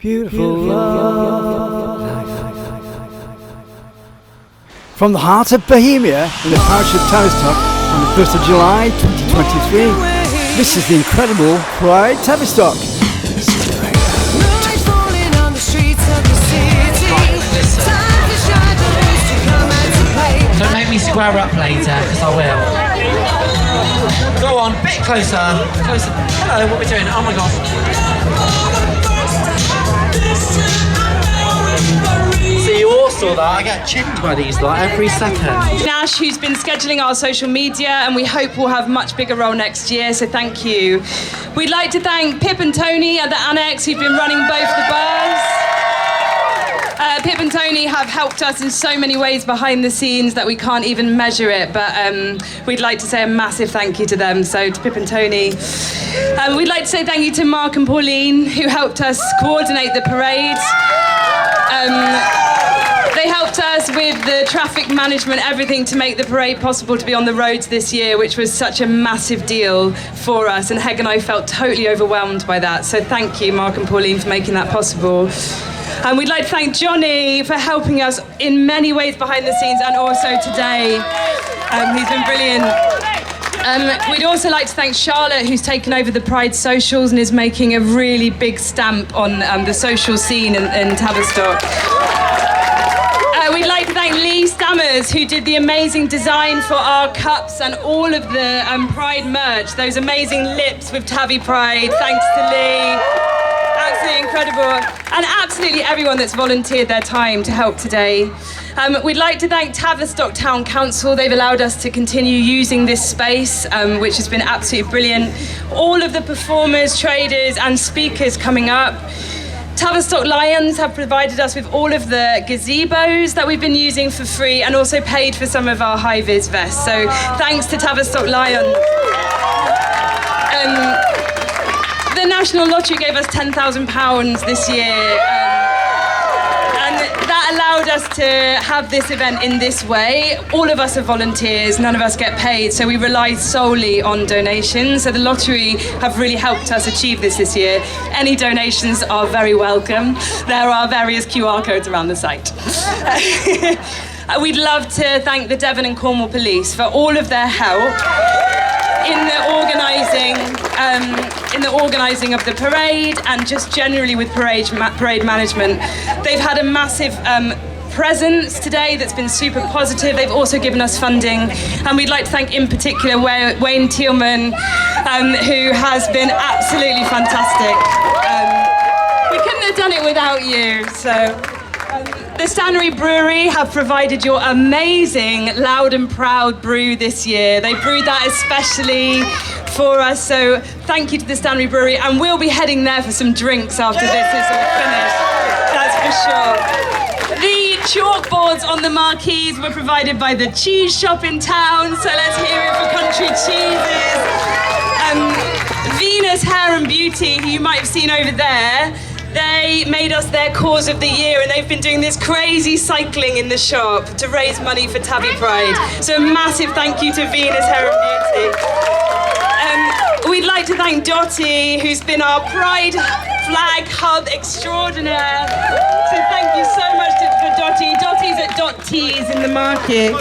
Beautiful love. From the heart of Bohemia in the parish of Tavistock on the 1st of July 2023, this is the incredible Pride Tavistock. Don't make me square up later, because I will. Go on, bit closer. Closer. Hello, what are we doing? Oh my gosh. So you all saw that? I get chipped by these like every second. Nash, who's been scheduling our social media, and we hope will have much bigger role next year, so thank you. We'd like to thank Pip and Tony at the Annex, who've been running both the bars. Pip and Tony have helped us in so many ways behind the scenes that we can't even measure it, but we'd like to say a massive thank you to them, so to Pip and Tony. We'd like to say thank you to Mark and Pauline, who helped us coordinate the parade. They helped us with the traffic management, everything to make the parade possible to be on the roads this year, which was such a massive deal for us, and Heg and I felt totally overwhelmed by that, so thank you, Mark and Pauline, for making that possible. And we'd like to thank Johnny for helping us in many ways behind the scenes and also today. He's been brilliant. We'd also like to thank Charlotte, who's taken over the Pride socials and is making a really big stamp on the social scene in Tavistock. We'd like to thank Lee Stammers, who did the amazing design for our cups and all of the Pride merch, those amazing lips with Tavi Pride. Thanks to Lee. Absolutely incredible. And absolutely everyone that's volunteered their time to help today. We'd like to thank Tavistock Town Council. They've allowed us to continue using this space, which has been absolutely brilliant. All of the performers, traders and speakers coming up. Tavistock Lions have provided us with all of the gazebos that we've been using for free and also paid for some of our high-vis vests. So thanks to Tavistock Lions. The National Lottery gave us £10,000 this year, and that allowed us to have this event in this way. All of us are volunteers, none of us get paid, so we rely solely on donations. So the lottery have really helped us achieve this year. Any donations are very welcome. There are various QR codes around the site. We'd love to thank the Devon and Cornwall Police for all of their help in the organising of the parade and just generally with parade management. They've had a massive presence today that's been super positive. They've also given us funding, and we'd like to thank in particular Wayne Thielman, who has been absolutely fantastic. We couldn't have done it without you, so. The Stannery Brewery have provided your amazing Loud and Proud brew this year. They brewed that especially for us, so thank you to the Stannery Brewery, and we'll be heading there for some drinks after this is all finished, that's for sure. The chalkboards on the marquees were provided by the cheese shop in town, so let's hear it for country cheeses. Venus Hair and Beauty, who you might have seen over there, they made us their cause of the year, and they've been doing this crazy cycling in the shop to raise money for Tavi Pride. So a massive thank you to Venus Hair and Beauty. We'd like to thank Dottie, who's been our Pride flag hub extraordinaire. So thank you so much for Dottie. Dottie's at Dotties in the market.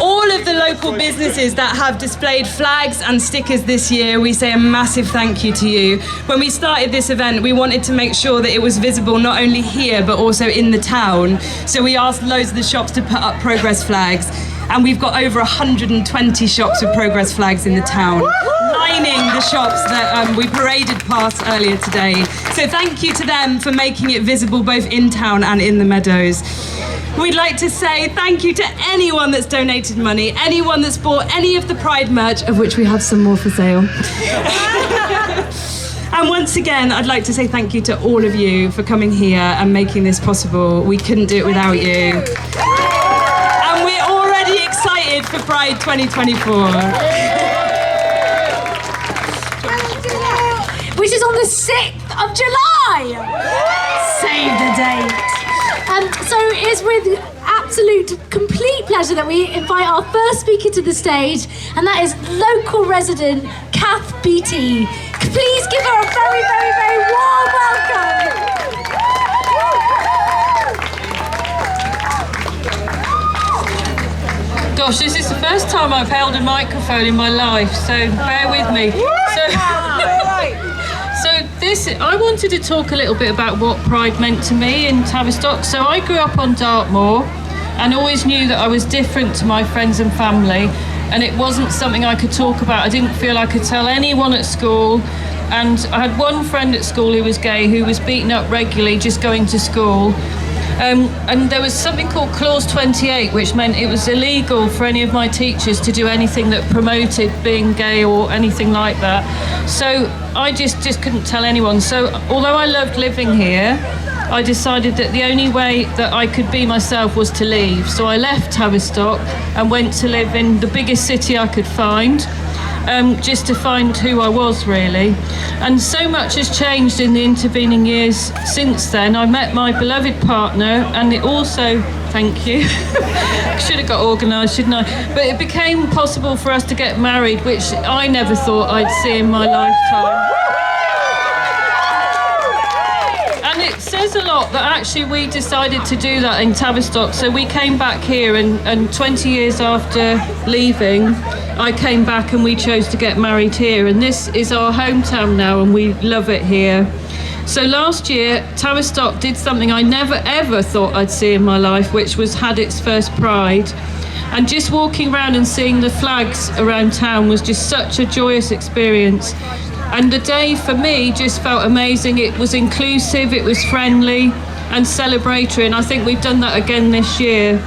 All of the local businesses that have displayed flags and stickers this year, we say a massive thank you to you. When we started this event, we wanted to make sure that it was visible not only here, but also in the town. So we asked loads of the shops to put up progress flags. And we've got over 120 shops with progress flags in the town, lining the shops that we paraded past earlier today. So thank you to them for making it visible both in town and in the meadows. We'd like to say thank you to anyone that's donated money, anyone that's bought any of the Pride merch, of which we have some more for sale. And once again, I'd like to say thank you to all of you for coming here and making this possible. We couldn't do it without you. And we're already excited for Pride 2024. Which is on the 6th of July. Save the date. So it's with absolute complete pleasure that we invite our first speaker to the stage, and that is local resident Kath Beattie. Please give her a very, very, very warm welcome. time I've held a microphone in my life, so bear with me. I wanted to talk a little bit about what Pride meant to me in Tavistock. So I grew up on Dartmoor and always knew that I was different to my friends and family, and it wasn't something I could talk about. I didn't feel I could tell anyone at school. And I had one friend at school who was gay, who was beaten up regularly just going to school. And there was something called Clause 28, which meant it was illegal for any of my teachers to do anything that promoted being gay or anything like that. So I just couldn't tell anyone. So although I loved living here, I decided that the only way that I could be myself was to leave. So I left Tavistock and went to live in the biggest city I could find. Just to find who I was, really. And so much has changed in the intervening years since then. I met my beloved partner, and it also, thank you, should have got organised, shouldn't I? But it became possible for us to get married, which I never thought I'd see in my lifetime. And it says a lot that actually we decided to do that in Tavistock. So we came back here, and 20 years after leaving, I came back and we chose to get married here. And this is our hometown now, and we love it here. So last year, Tavistock did something I never ever thought I'd see in my life, which was had its first Pride. And just walking around and seeing the flags around town was just such a joyous experience. And the day for me just felt amazing. It was inclusive, it was friendly and celebratory, and I think we've done that again this year.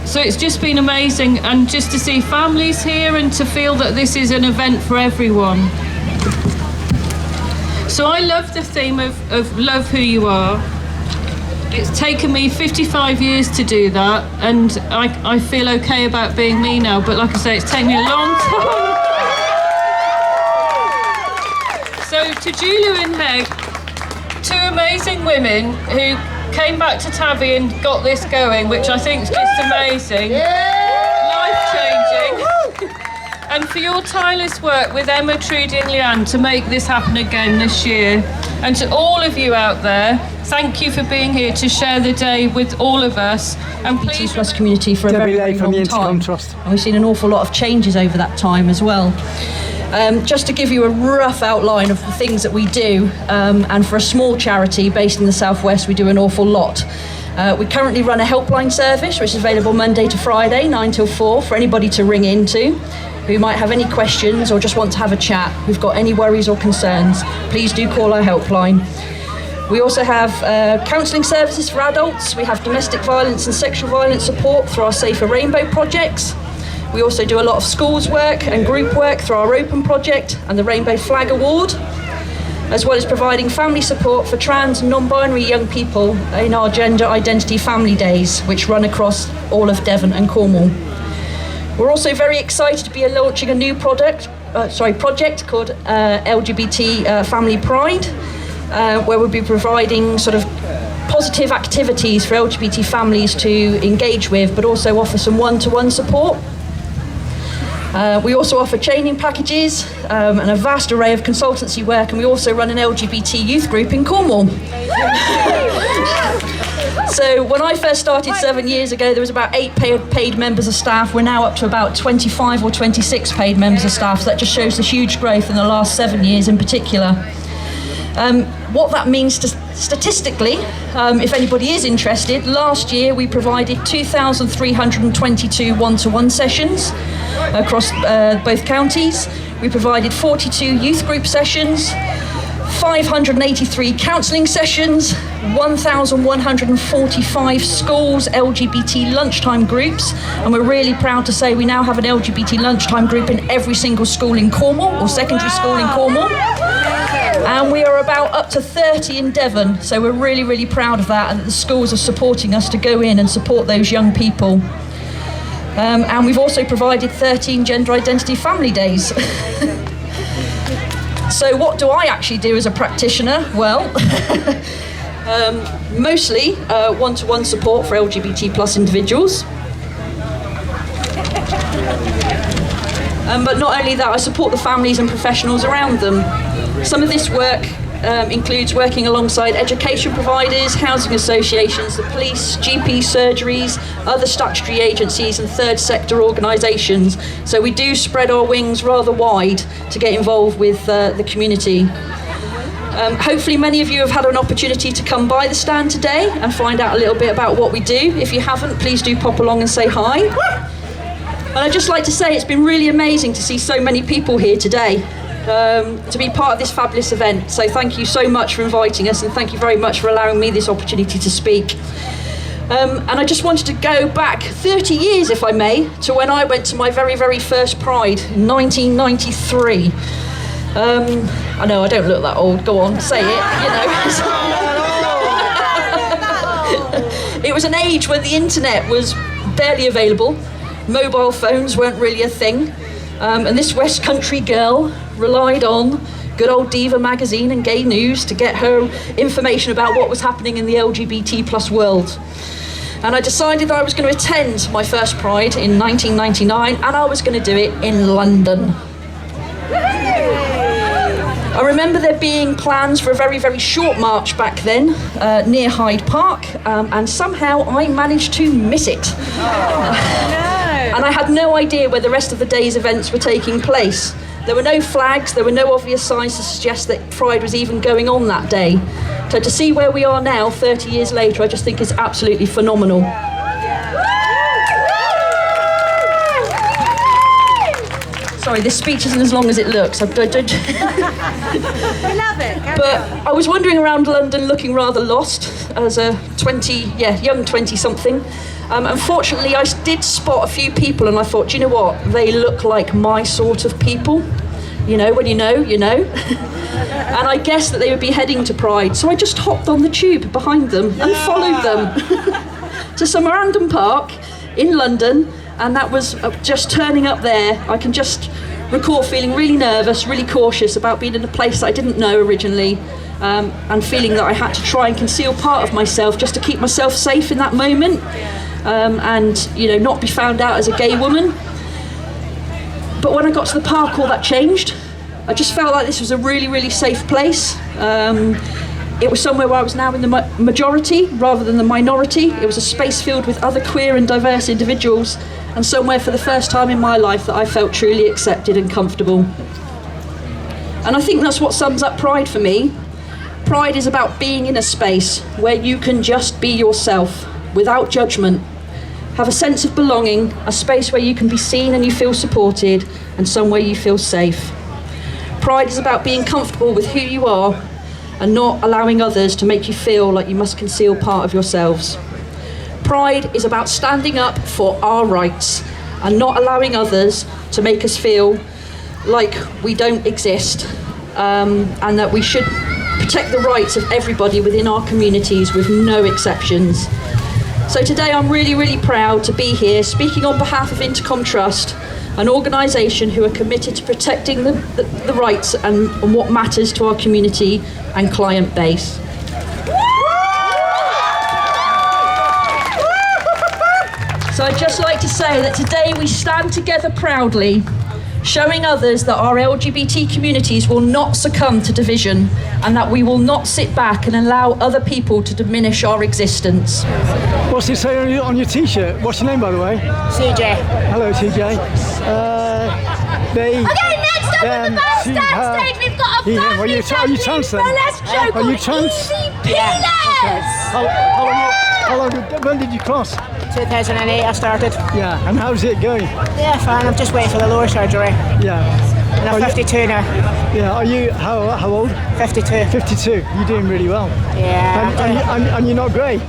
So it's just been amazing, and just to see families here and to feel that this is an event for everyone. So I love the theme of love who you are. It's taken me 55 years to do that, and I feel okay about being me now, but like I say, it's taken me a long time. So to Julia and Meg, two amazing women who came back to Tavi and got this going, which I think is just amazing. Life-changing. And for your tireless work with Emma, Trudy and Leanne to make this happen again this year. And to all of you out there, thank you for being here to share the day with all of us. And please trust community for a very, very long time. And we've seen an awful lot of changes over that time as well. Just to give you a rough outline of the things that we do, and for a small charity based in the southwest, we do an awful lot. We currently run a helpline service, which is available Monday to Friday, 9 till 4, for anybody to ring into who might have any questions or just want to have a chat, who've got any worries or concerns. Please do call our helpline. We also have counselling services for adults. We have domestic violence and sexual violence support through our Safer Rainbow projects. We also do a lot of schools work and group work through our Open project and the Rainbow Flag Award, as well as providing family support for trans and non-binary young people in our Gender Identity Family Days, which run across all of Devon and Cornwall. We're also very excited to be launching a new project called LGBT Family Pride, where we'll be providing sort of positive activities for LGBT families to engage with, but also offer some one-to-one support. We also offer training packages and a vast array of consultancy work, and we also run an LGBT youth group in Cornwall. So when I first started 7 years ago, there was about 8 paid members of staff. We're now up to about 25 or 26 paid members of staff. So that just shows the huge growth in the last 7 years in particular. What that means statistically, if anybody is interested, last year we provided 2,322 one-to-one sessions across both counties. We provided 42 youth group sessions, 583 counselling sessions, 1,145 schools LGBT lunchtime groups, and we're really proud to say we now have an LGBT lunchtime group in every single school in Cornwall, or secondary school in Cornwall. And we are about up to 30 in Devon, so we're really, really proud of that, and that the schools are supporting us to go in and support those young people. And we've also provided 13 gender identity family days. So what do I actually do as a practitioner? Well, mostly one-to-one support for LGBT plus individuals. But not only that, I support the families and professionals around them. Some of this work includes working alongside education providers, housing associations, the police, GP surgeries, other statutory agencies and third sector organisations. So we do spread our wings rather wide to get involved with the community. Hopefully many of you have had an opportunity to come by the stand today and find out a little bit about what we do. If you haven't, please do pop along and say hi. And I'd just like to say it's been really amazing to see so many people here today, to be part of this fabulous event. So thank you so much for inviting us, and thank you very much for allowing me this opportunity to speak. And I just wanted to go back 30 years, if I may, to when I went to my very, very first Pride in 1993. I know I don't look that old, go on, say it, you know. It was an age when the internet was barely available, mobile phones weren't really a thing, and this West Country girl relied on good old Diva magazine and Gay News to get her information about what was happening in the LGBT+ world. And I decided that I was going to attend my first Pride in 1999, and I was going to do it in London. I remember there being plans for a very, very short march back then, near Hyde Park, and somehow I managed to miss it. And I had no idea where the rest of the day's events were taking place. There were no flags, there were no obvious signs to suggest that Pride was even going on that day. So to see where we are now, 30 years later, I just think it's absolutely phenomenal. Sorry, this speech isn't as long as it looks. I love it. But I was wandering around London looking rather lost as a young 20-something. Unfortunately, I did spot a few people and I thought, you know what? They look like my sort of people. You know, when you know, you know. And I guessed that they would be heading to Pride. So I just hopped on the tube behind them and followed them to some random park in London. And that was just turning up there. I can just recall feeling really nervous, really cautious about being in a place that I didn't know originally, and feeling that I had to try and conceal part of myself just to keep myself safe in that moment, and not be found out as a gay woman. But when I got to the park, all that changed. I just felt like this was a really, really safe place. It was somewhere where I was now in the majority rather than the minority. It was a space filled with other queer and diverse individuals, and somewhere for the first time in my life that I felt truly accepted and comfortable. And I think that's what sums up Pride for me. Pride is about being in a space where you can just be yourself without judgment, have a sense of belonging, a space where you can be seen and you feel supported, and somewhere you feel safe. Pride is about being comfortable with who you are and not allowing others to make you feel like you must conceal part of yourselves. Pride is about standing up for our rights and not allowing others to make us feel like we don't exist, and that we should protect the rights of everybody within our communities with no exceptions. So today I'm really, really proud to be here speaking on behalf of Intercom Trust, an organisation who are committed to protecting the rights and what matters to our community and client base. So I'd just like to say that today we stand together proudly, showing others that our LGBT communities will not succumb to division and that we will not sit back and allow other people to diminish our existence. What's it say on your t-shirt? What's your name, by the way? CJ. Hello, TJ. Okay, next up on the bandstand stage, we've got a fabulous Are you trans then? burlesque show Are you called trans? Easy Peelers. When did you cross? 2008 I started. Yeah, and how's it going? Yeah, fine. I'm just waiting for the lower surgery. Yeah. And I'm 52 now. Yeah, are you, how old? 52. 52, you're doing really well. Yeah. And you're not grey?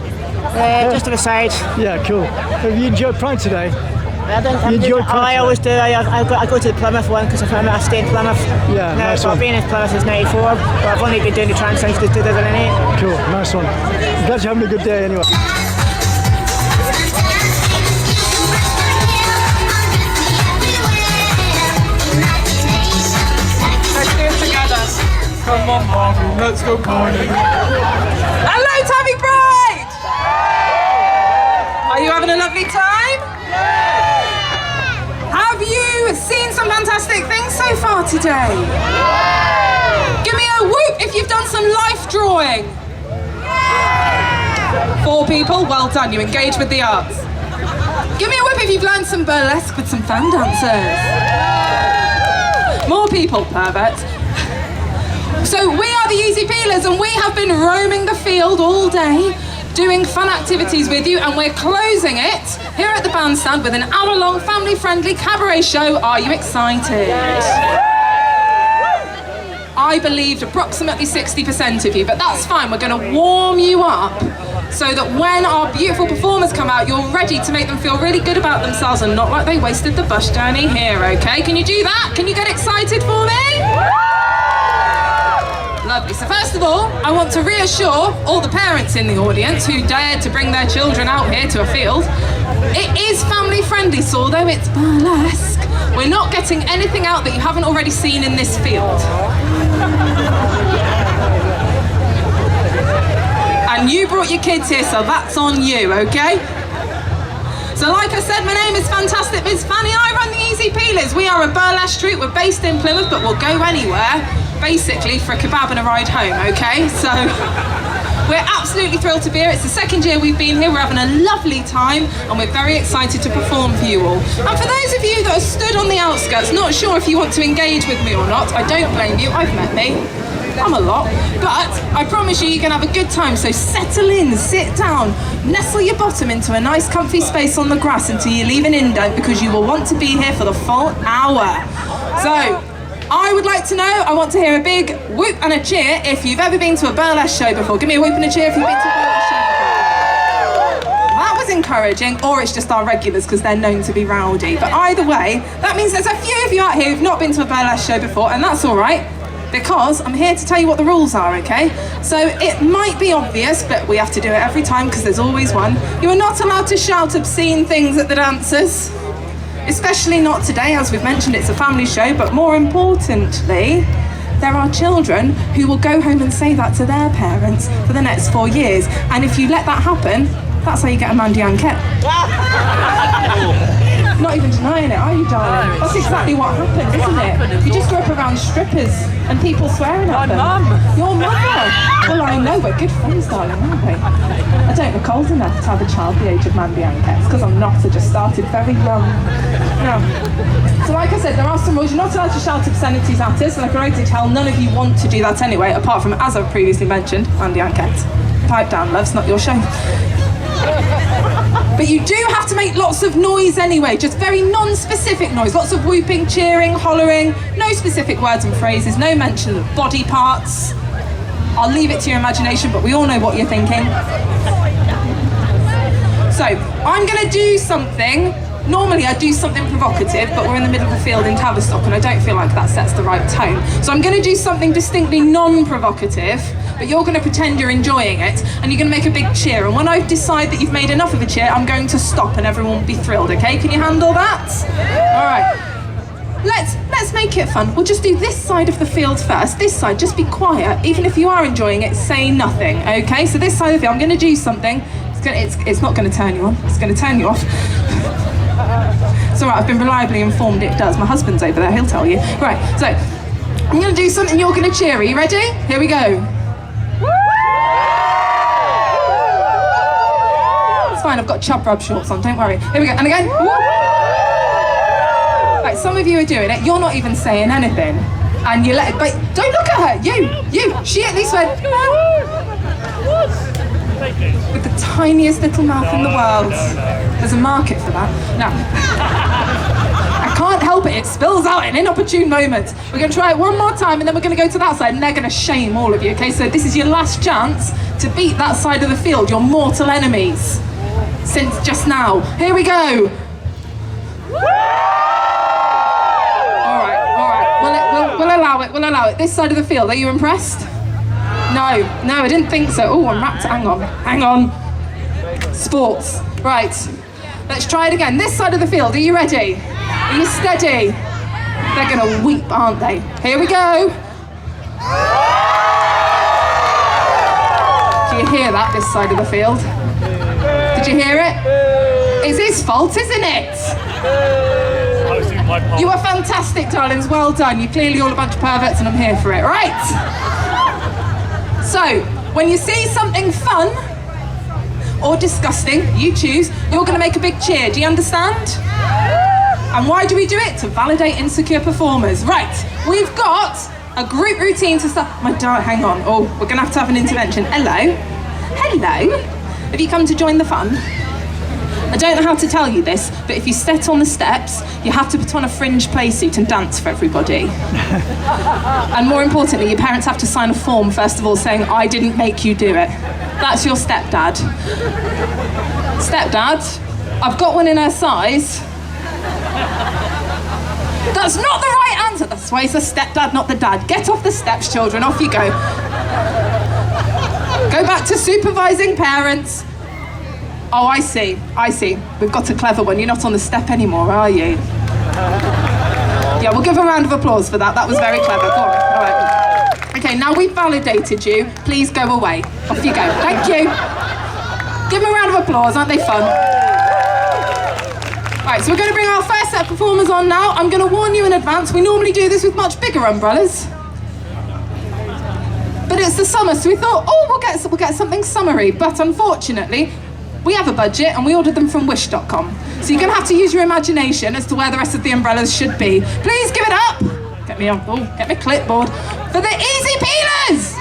Just to the side. Yeah, cool. Have you enjoyed Pride today? I always do. I go to the Plymouth one because I stay in Plymouth. Yeah, now, nice so one. I've been in Plymouth since 94, but I've only been doing the trans since 2008. Cool, nice one. Glad you're having a good day anyway. Let's do it together. Come on, Marvel, let's go party. Hello, Tavi Pride! Are you having a lovely time? Have you seen some fantastic things so far today? Give me a whoop if if you've done some life drawing? 4 people, well done, you engage with the arts. Give me a whip if you've learned some burlesque with some fan dancers. More people, perverts. So we are the Easy Peelers, and we have been roaming the field all day, doing fun activities with you, and we're closing it here at the bandstand with an hour-long family-friendly cabaret show. Are you excited? I believed approximately 60% of you, but that's fine. We're going to warm you up so that when our beautiful performers come out, you're ready to make them feel really good about themselves and not like they wasted the bus journey here, okay? Can you do that? Can you get excited for me? Lovely. So first of all, I want to reassure all the parents in the audience who dared to bring their children out here to a field, it is family friendly, so although it's burlesque, we're not getting anything out that you haven't already seen in this field. And you brought your kids here, so that's on you, okay? So like I said, my name is Fantastic Miss Fanny. I run the Easy Peelers. We are a burlesque troupe. We're based in Plymouth, but we'll go anywhere, basically, for a kebab and a ride home, okay? So we're absolutely thrilled to be here. It's the second year we've been here. We're having a lovely time, and we're very excited to perform for you all. And for those of you that are stood on the outskirts, not sure if you want to engage with me or not, I don't blame you. I've met me. I'm a lot, but I promise you, you're going to have a good time, so settle in, sit down, nestle your bottom into a nice comfy space on the grass until you leave an indent, because you will want to be here for the full hour. So, I would like to know, I want to hear a big whoop and a cheer if you've ever been to a burlesque show before. Give me a whoop and a cheer if you've been to a burlesque show before. That was encouraging, or it's just our regulars because they're known to be rowdy. But either way, that means there's a few of you out here who've not been to a burlesque show before, and that's all right, because I'm here to tell you what the rules are, okay? So it might be obvious, but we have to do it every time because there's always one. You are not allowed to shout obscene things at the dancers, especially not today. As we've mentioned, it's a family show, but more importantly, there are children who will go home and say that to their parents for the next 4 years. And if you let that happen, that's how you get a Mandy Anquette. Not even denying it, are you, darling? That's exactly what happened, isn't it? You just grew up around strippers and people swearing at them. My mum. Your mother? Well, I know, we're good friends, darling, aren't we? I don't look old enough to have a child the age of Mandy Anquette, because I'm not. I just started very young. No. So like I said, there are some rules. You're not allowed to shout obscenities at us, and I can already tell none of you want to do that anyway, apart from, as I've previously mentioned, Mandy Anquette. Pipe down, love, it's not your show. But you do have to make lots of noise anyway, just very non-specific noise. Lots of whooping, cheering, hollering, no specific words and phrases, no mention of body parts. I'll leave it to your imagination, but we all know what you're thinking. So, I'm gonna do something. Normally I do something provocative, but we're in the middle of the field in Tavistock and I don't feel like that sets the right tone. So I'm gonna do something distinctly non-provocative, but you're going to pretend you're enjoying it, and you're going to make a big cheer. And when I decide that you've made enough of a cheer, I'm going to stop and everyone will be thrilled, okay? Can you handle that? All right. Let's make it fun. We'll just do this side of the field first. This side, just be quiet. Even if you are enjoying it, say nothing, okay? So this side of the field, I'm going to do something. It's not going to turn you on. It's going to turn you off. It's all right, I've been reliably informed it does. My husband's over there, he'll tell you. Right, so I'm going to do something, you're going to cheer. Are you ready? Here we go. It's fine, I've got chub rub shorts on, don't worry. Here we go, and again. Right, some of you are doing it, you're not even saying anything. And you let it, but don't look at her, you. She at least went, with the tiniest little mouth in the world. There's a market for that. Now, I can't help it spills out in inopportune moments. We're going to try it one more time and then we're going to go to that side and they're going to shame all of you, okay? So this is your last chance to beat that side of the field, your mortal enemies, since just now. Here we go. All right, we'll allow it. This side of the field, are you impressed? No, I didn't think so. Oh, I'm wrapped, hang on. Sports, right. Let's try it again. This side of the field, are you ready? Are you steady? They're gonna weep, aren't they? Here we go. Do you hear that, this side of the field? Did you hear it? It's his fault, isn't it? You are fantastic, darlings, well done. You're clearly all a bunch of perverts and I'm here for it, right? So, when you see something fun or disgusting, you choose, you're going to make a big cheer. Do you understand? And why do we do it? To validate insecure performers. Right, we've got a group routine to start. My darling, hang on. Oh, we're going to have an intervention. Hello? Hello? Have you come to join the fun? I don't know how to tell you this, but if you step on the steps, you have to put on a fringe playsuit and dance for everybody. And more importantly, your parents have to sign a form, first of all, saying, I didn't make you do it. That's your stepdad. Stepdad, I've got one in her size. That's not the right answer. That's why it's a stepdad, not the dad. Get off the steps, children. Off you go. Go back to supervising parents. Oh, I see. We've got a clever one. You're not on the step anymore, are you? Yeah, we'll give a round of applause for that. That was very clever. Go on. All right. Okay, now we've validated you. Please go away. Off you go. Thank you. Give them a round of applause. Aren't they fun? Right, so we're going to bring our first set of performers on now. I'm going to warn you in advance. We normally do this with much bigger umbrellas. But it's the summer, so we thought, oh, we'll get something summery. But unfortunately, we have a budget and we ordered them from wish.com. So you're going to have to use your imagination as to where the rest of the umbrellas should be. Please give it up. Get me clipboard. For the Easy Peelers!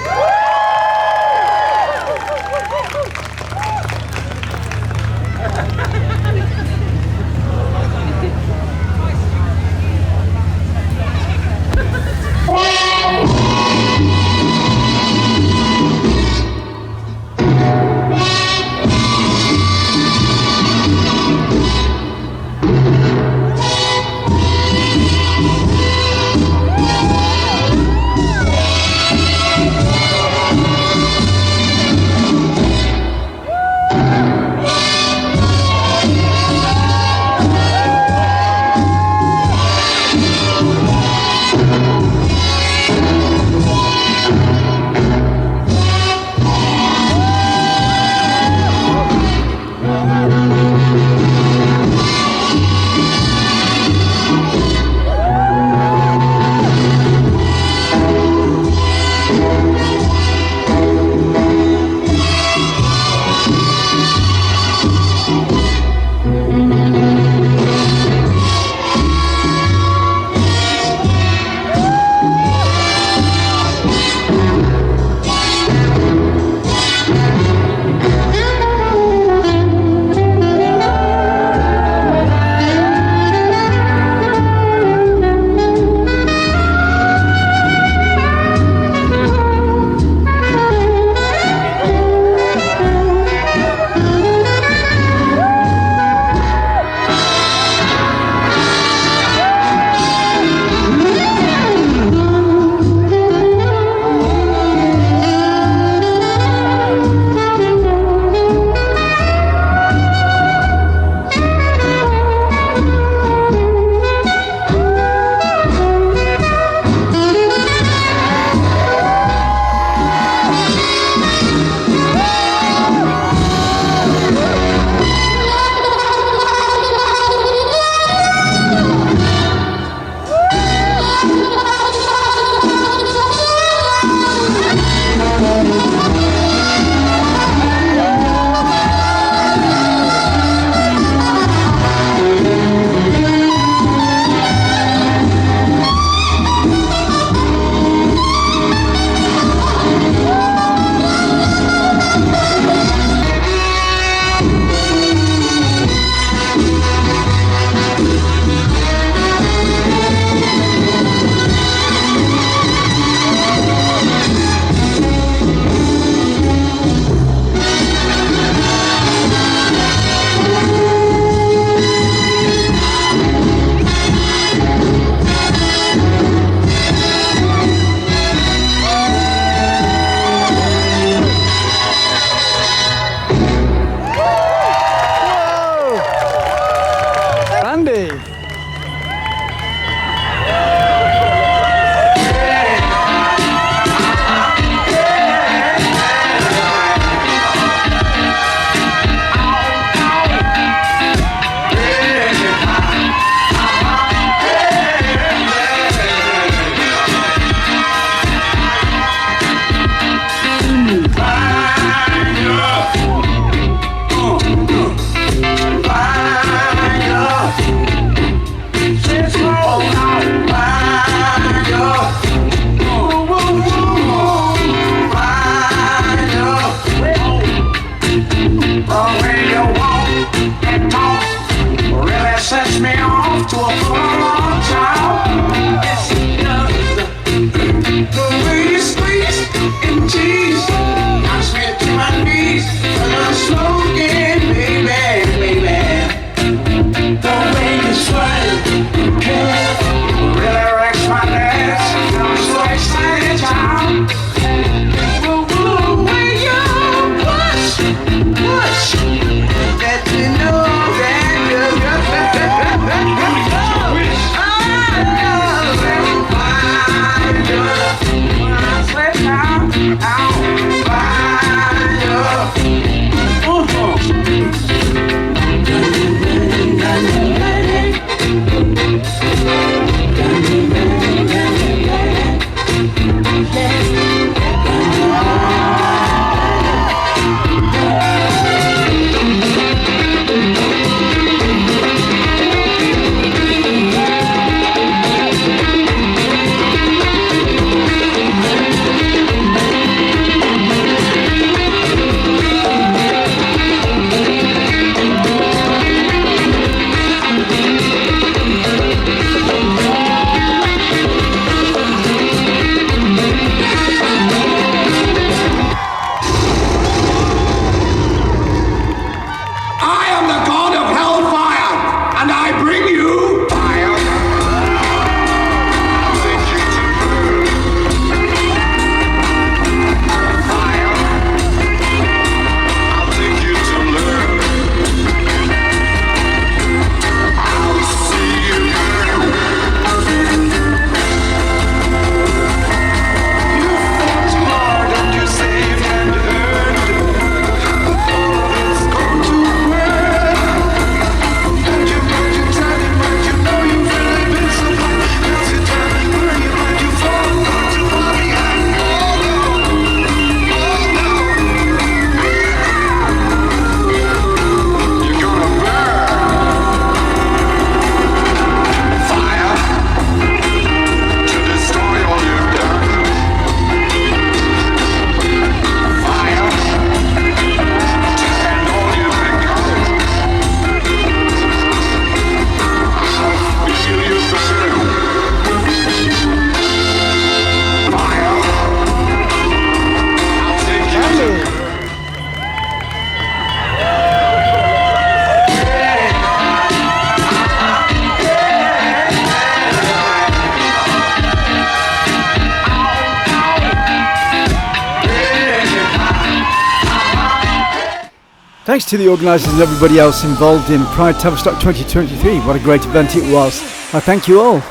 Thanks to the organisers and everybody else involved in Pride Tavistock 2023. What a great event it was. I thank you all.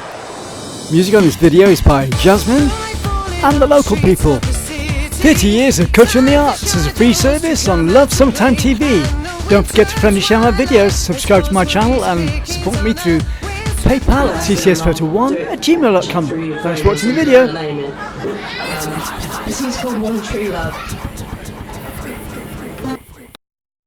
Music on this video is by Jasmine and the local people. 30 years of culture and the arts as a free service on Love Sometime TV. Don't forget to friendly share my videos, subscribe to my channel and support me through PayPal at tcsphoto1@gmail.com. Thanks for watching the video. This is called One True Love.